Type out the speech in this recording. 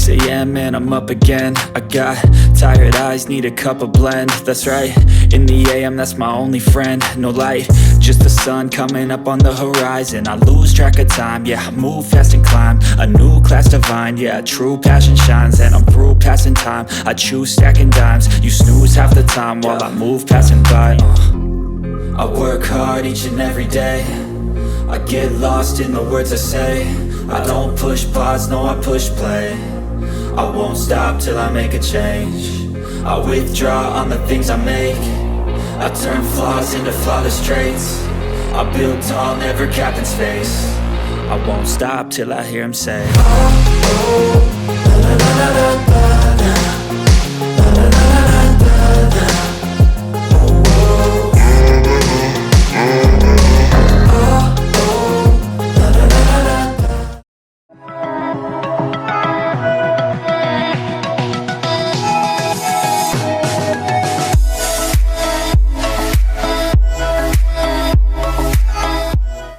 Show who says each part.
Speaker 1: 6 a.m. and I'm up again. I got tired eyes, need a cup of blend. That's right, in the AM, that's my only friend. No light, just the sun coming up on the horizon. I lose track of time, yeah, I move fast and climb a new class divine, yeah, true passion shines. And I'm through passing time, I choose stacking dimes. You snooze half the time while I move passing by. I work hard each and every day. I get lost in the words I say. I don't push pause, no, I push play. I won't stop till I make a change. I withdraw on the things I make. I turn flaws into flawless traits. I build tall, never capped in space. I won't stop till I hear him say, oh, oh.